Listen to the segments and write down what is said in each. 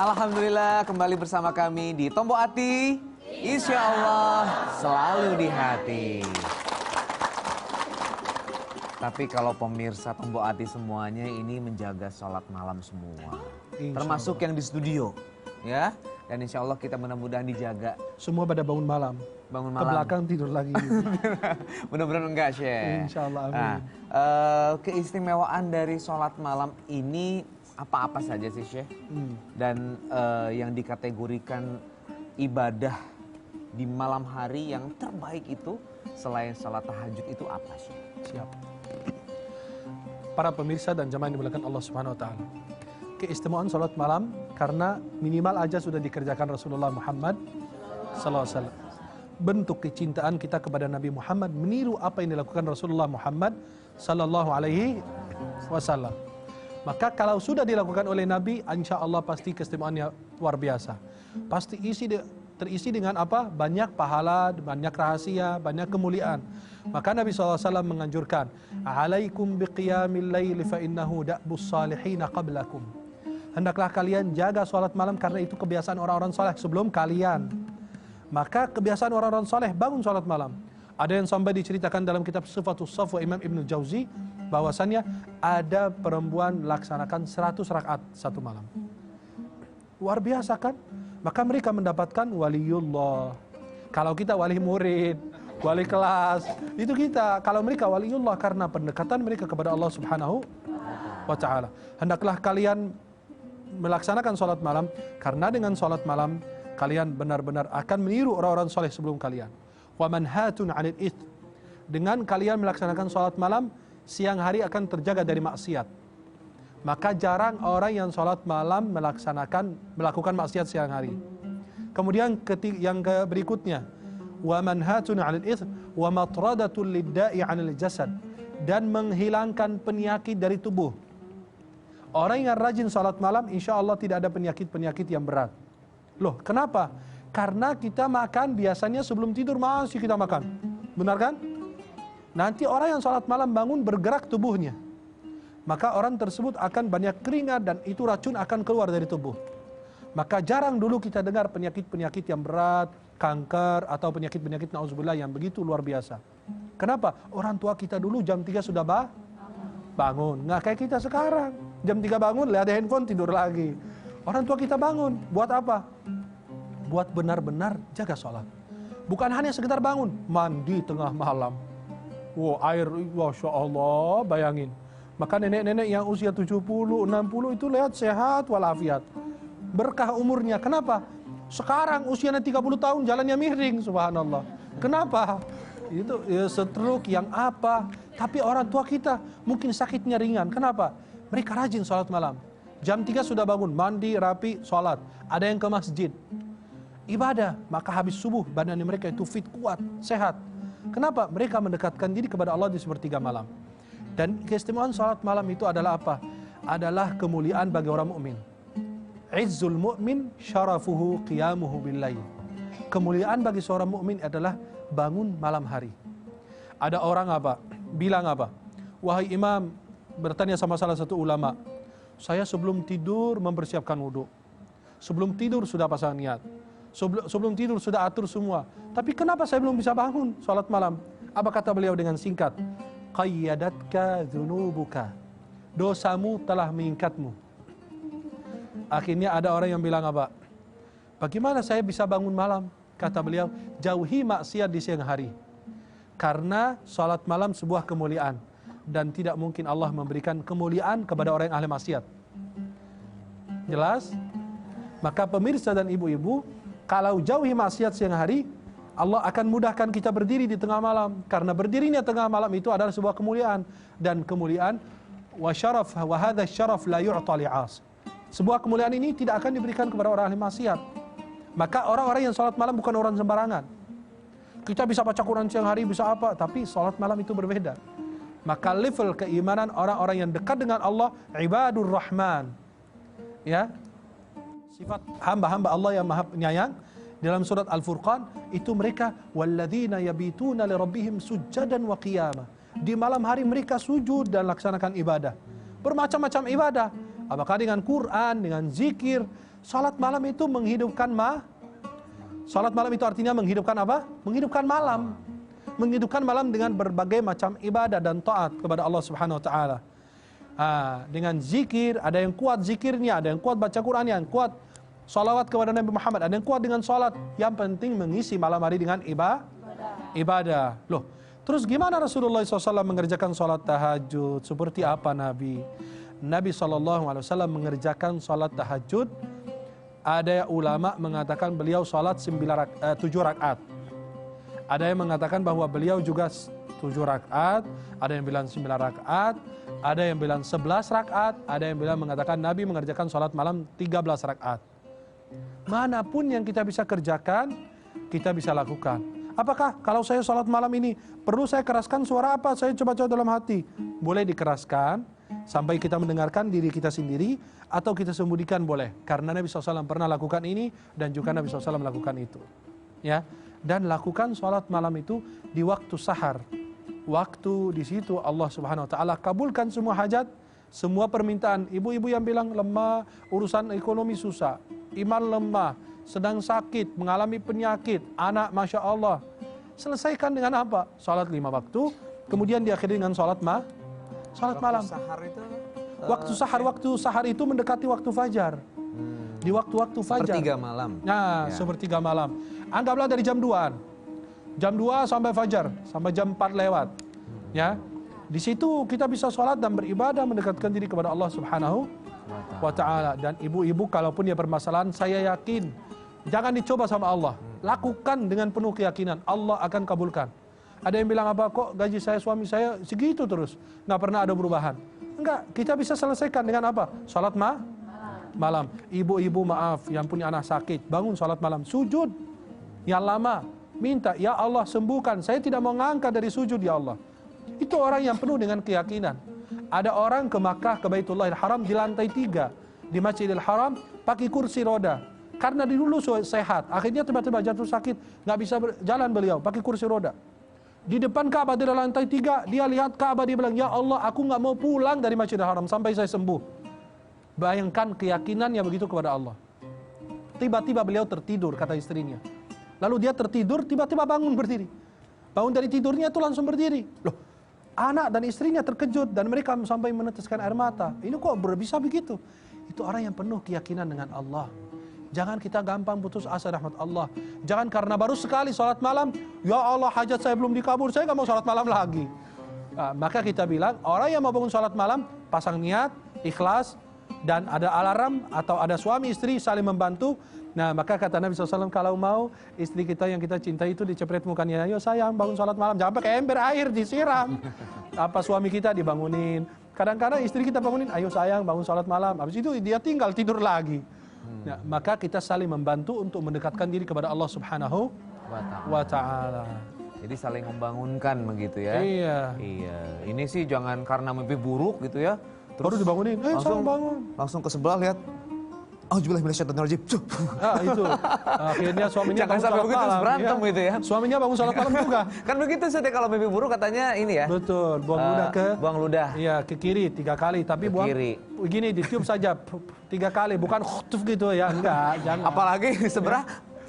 Alhamdulillah kembali bersama kami di Tombo Ati. Insya Allah selalu di hati. Tapi kalau pemirsa Tombo Ati semuanya ini menjaga sholat malam semua. Termasuk yang di studio. Ya. Dan insya Allah kita mudah-mudahan dijaga. Semua pada bangun malam. Bangun malam. Ke belakang tidur lagi. Mudah-mudahan enggak, Syekh. Insya Allah, amin. Nah, keistimewaan dari sholat malam ini apa-apa saja sih, Syekh? Dan yang dikategorikan ibadah di malam hari yang terbaik itu selain sholat tahajud itu apa, Syekh? Siap. Para pemirsa dan jamaah yang dimuliakan Allah Subhanahu wa taala. Keistimewaan sholat malam karena minimal aja sudah dikerjakan Rasulullah Muhammad sallallahu alaihi wasallam. Bentuk kecintaan kita kepada Nabi Muhammad meniru apa yang dilakukan Rasulullah Muhammad sallallahu alaihi wasallam. Maka kalau sudah dilakukan oleh Nabi, insya Allah pasti keistimewaannya luar biasa. Pasti terisi dengan apa? Banyak pahala, banyak rahasia, banyak kemuliaan. Maka Nabi SAW menganjurkan, alaikum biqiyamil laili fa innahu da'bus salihina qablakum. Hendaklah kalian jaga sholat malam karena itu kebiasaan orang-orang soleh sebelum kalian. Maka kebiasaan orang-orang soleh bangun sholat malam. Ada yang sampai diceritakan dalam kitab Sifatus Shafwa Imam Ibn Jauzi bahwasannya ada perempuan laksanakan 100 rakaat satu malam. Luar biasa kan? Maka mereka mendapatkan waliullah. Kalau kita wali murid, wali kelas, itu kita. Kalau mereka waliullah karena pendekatan mereka kepada Allah Subhanahu wa taala. Hendaklah kalian melaksanakan sholat malam karena dengan sholat malam kalian benar-benar akan meniru orang-orang soleh sebelum kalian. Wa manhatun 'anil its. Dengan kalian melaksanakan sholat malam, siang hari akan terjaga dari maksiat. Maka jarang orang yang sholat malam melakukan maksiat siang hari. Kemudian yang berikutnya, wa manhatun 'anil its wa matradatul lidda'i 'anil jasad, dan menghilangkan penyakit dari tubuh. Orang yang rajin sholat malam, insya Allah tidak ada penyakit-penyakit yang berat. Loh, kenapa? Karena kita makan biasanya sebelum tidur masih kita makan. Benar kan? Nanti orang yang sholat malam bangun bergerak tubuhnya. Maka orang tersebut akan banyak keringat dan itu racun akan keluar dari tubuh. Maka jarang dulu kita dengar penyakit-penyakit yang berat, kanker atau penyakit-penyakit na'udzubillah yang begitu luar biasa. Kenapa? Orang tua kita dulu jam 3 sudah bangun. Nggak kayak kita sekarang. Jam 3 bangun, lihat handphone, tidur lagi. Orang tua kita bangun, buat apa? Buat benar-benar jaga sholat. Bukan hanya sekedar bangun, mandi tengah malam. Wow, air, Masya Allah, bayangin. Maka nenek-nenek yang usia 70, 60 itu lihat sehat walafiat. Berkah umurnya. Kenapa? Sekarang usianya 30 tahun jalannya miring, subhanallah. Kenapa? Itu ya, stroke yang apa? Tapi orang tua kita mungkin sakitnya ringan. Kenapa? Mereka rajin sholat malam. Jam 3 sudah bangun, mandi, rapi, sholat. Ada yang ke masjid. Ibadah, maka habis subuh badan mereka itu fit, kuat, sehat. Kenapa? Mereka mendekatkan diri kepada Allah di sepertiga malam. Dan keistimewaan sholat malam itu adalah apa? Adalah kemuliaan bagi orang mukmin. Izzul mu'min syarafuhu qiyamuhu billail. Kemuliaan bagi seorang mukmin adalah bangun malam hari. Ada orang apa? Bilang apa? Wahai imam, bertanya sama salah satu ulama, saya sebelum tidur mempersiapkan wudhu. Sebelum tidur sudah pasang niat. Sebelum tidur sudah atur semua. Tapi kenapa saya belum bisa bangun sholat malam? Apa kata beliau dengan singkat? Qayyadatka dzunubuka. Dosamu telah mengikatmu. Akhirnya ada orang yang bilang apa? Bagaimana saya bisa bangun malam? Kata beliau, jauhi maksiat di siang hari. Karena sholat malam sebuah kemuliaan. Dan tidak mungkin Allah memberikan kemuliaan kepada orang yang ahli maksiat. Jelas? Maka pemirsa dan ibu-ibu, kalau jauhi maksiat siang hari, Allah akan mudahkan kita berdiri di tengah malam. Karena berdirinya tengah malam itu adalah sebuah kemuliaan. Dan kemuliaan, wa syaraf, wa hadha syaraf la yu'ta li'as. Sebuah kemuliaan ini tidak akan diberikan kepada orang ahli maksiat. Maka orang-orang yang sholat malam bukan orang sembarangan. Kita bisa baca Quran siang hari, bisa apa, tapi sholat malam itu berbeda. Maka level keimanan orang-orang yang dekat dengan Allah, ibadur rahman. Ya, sifat hamba-hamba Allah yang maha penyayang. Dalam surat Al-Furqan, itu mereka walladzina yabituna li rabbihim sujjadan wa qiyama. Di malam hari mereka sujud dan laksanakan ibadah. Bermacam-macam ibadah. Apakah dengan Quran, dengan zikir, Salat malam itu menghidupkan salat malam itu artinya menghidupkan apa? Menghidupkan malam. Menghidupkan malam dengan berbagai macam ibadah dan taat kepada Allah Subhanahu wa taala. Dengan zikir, ada yang kuat zikirnya, ada yang kuat baca Quran, yang kuat salawat kepada Nabi Muhammad, ada yang kuat dengan salat. Yang penting mengisi malam hari dengan ibadah. Loh, terus gimana Rasulullah SAW mengerjakan salat tahajud? Seperti apa Nabi? Nabi SAW mengerjakan salat tahajud. Ada ulama mengatakan beliau salat 7 rakaat. Ada yang mengatakan bahwa beliau juga 7 rakaat, ada yang bilang 9 rakaat, ada yang bilang 11 rakaat, ada yang bilang mengatakan Nabi mengerjakan salat malam 13 rakaat. Manapun yang kita bisa kerjakan, kita bisa lakukan. Apakah kalau saya salat malam ini perlu saya keraskan suara apa? Saya coba-coba dalam hati. Boleh dikeraskan sampai kita mendengarkan diri kita sendiri, atau kita sembunyikan boleh. Karena Nabi SAW pernah lakukan ini dan juga Nabi SAW melakukan itu. Ya, dan lakukan salat malam itu di waktu sahar. Waktu di situ Allah Subhanahu wa taala kabulkan semua hajat, semua permintaan. Ibu-ibu yang bilang lemah, urusan ekonomi susah, iman lemah, sedang sakit, mengalami penyakit, anak Masya Allah. Selesaikan dengan apa? Salat 5 waktu, kemudian diakhiri dengan salat malam. Sahar itu Waktu sahar itu mendekati waktu fajar. Di waktu-waktu fajar. Sepertiga malam. Nah, sepertiga malam. Anggaplah dari jam 2-an. Jam 2 sampai fajar, sampai jam 4 lewat. Ya. Di situ kita bisa sholat dan beribadah mendekatkan diri kepada Allah Subhanahu wa taala. Dan ibu-ibu kalaupun dia permasalahan, saya yakin jangan dicoba sama Allah. Lakukan dengan penuh keyakinan, Allah akan kabulkan. Ada yang bilang apa, kok gaji saya, suami saya segitu terus, nggak pernah ada perubahan. Enggak, kita bisa selesaikan dengan apa? Salat malam. Ibu-ibu maaf yang punya anak sakit, bangun salat malam, sujud yang lama, minta ya Allah sembuhkan, saya tidak mau ngangkat dari sujud ya Allah. Itu orang yang penuh dengan keyakinan. Ada orang ke Makkah, ke Baitullahil Haram di lantai 3 di Masjidil Haram pakai kursi roda. Karena dulu sehat, akhirnya tiba-tiba jatuh sakit, nggak bisa jalan beliau, pakai kursi roda. Di depan Ka'bah di lantai 3, dia lihat Ka'bah, dia bilang, ya Allah, aku nggak mau pulang dari Masjidil Haram sampai saya sembuh. Bayangkan keyakinannya begitu kepada Allah. Tiba-tiba beliau tertidur, kata istrinya. Lalu dia tertidur, tiba-tiba bangun berdiri. Bangun dari tidurnya itu langsung berdiri. Loh, anak dan istrinya terkejut dan mereka sampai meneteskan air mata. Ini kok bisa begitu? Itu orang yang penuh keyakinan dengan Allah. Jangan kita gampang putus asa rahmat Allah. Jangan karena baru sekali salat malam, ya Allah hajat saya belum dikabul, saya nggak mau salat malam lagi. Nah, maka kita bilang orang yang mau bangun salat malam, pasang niat, ikhlas, dan ada alarm atau ada suami istri saling membantu. Nah maka kata Nabi SAW, kalau mau istri kita yang kita cintai itu dicepret mukanya, ayo sayang bangun salat malam, jangan pakai ember air disiram. Apa suami kita dibangunin. Kadang-kadang istri kita bangunin, ayo sayang bangun salat malam. Habis itu dia tinggal tidur lagi. Nah, maka kita saling membantu untuk mendekatkan diri kepada Allah Subhanahu wa taala. Jadi saling membangunkan begitu ya. Iya. Ini sih jangan karena mimpi buruk gitu ya. Baru dibangunin, langsung bangun. Langsung ke sebelah lihat. Auzubillahi minasyaitonir rajim. Itu. Akhirnya suaminya jangan sampai begitu berantem gitu ya. Suaminya bangun salat malam juga. Kan begitu sih kalau mimpi buruk katanya ini ya. Betul, buang ludah. Iya, ke kiri 3 kali, tapi buang kiri. Begini ditiup saja 3 kali, bukan khutuf gitu ya, enggak, jangan. Apalagi seberah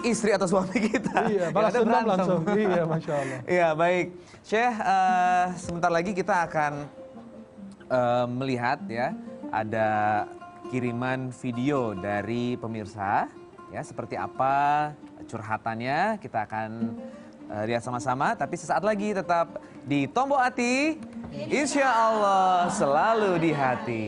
istri atau suami kita. Iya, balas dendam langsung. Iya, Masya Allah. Iya, baik. Syekh, sebentar lagi kita akan melihat ya, ada kiriman video dari pemirsa ya, seperti apa curhatannya kita akan lihat sama-sama, tapi sesaat lagi tetap di Tombo Hati, insya Allah selalu di hati.